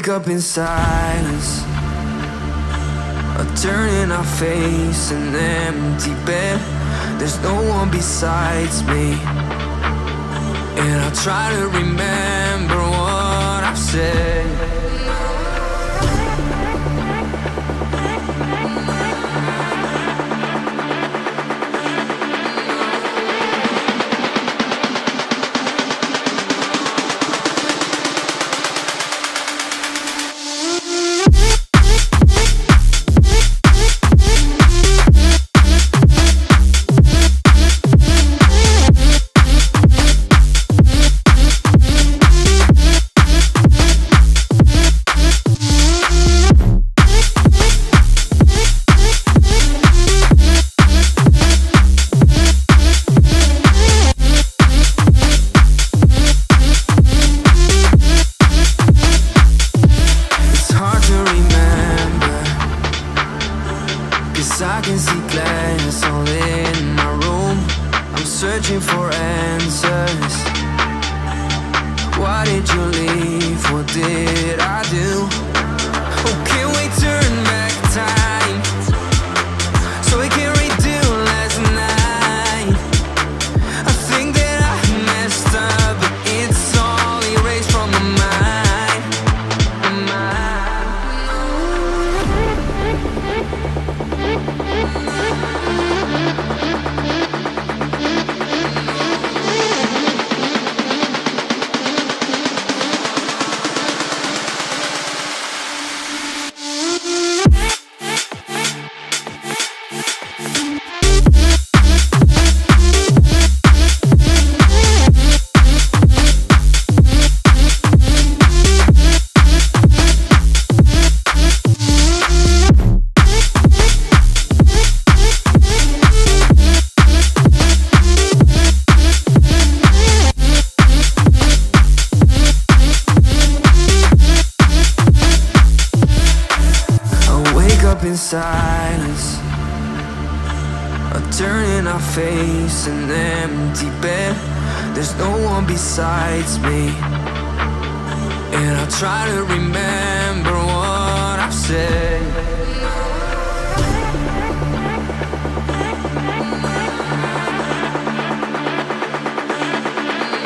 wake up in silence, turning our face an empty bed. There's no one besides me, and I try to remember what I've said. Silence, turning our face an empty bed. There's no one besides me, and I try to remember what I've said.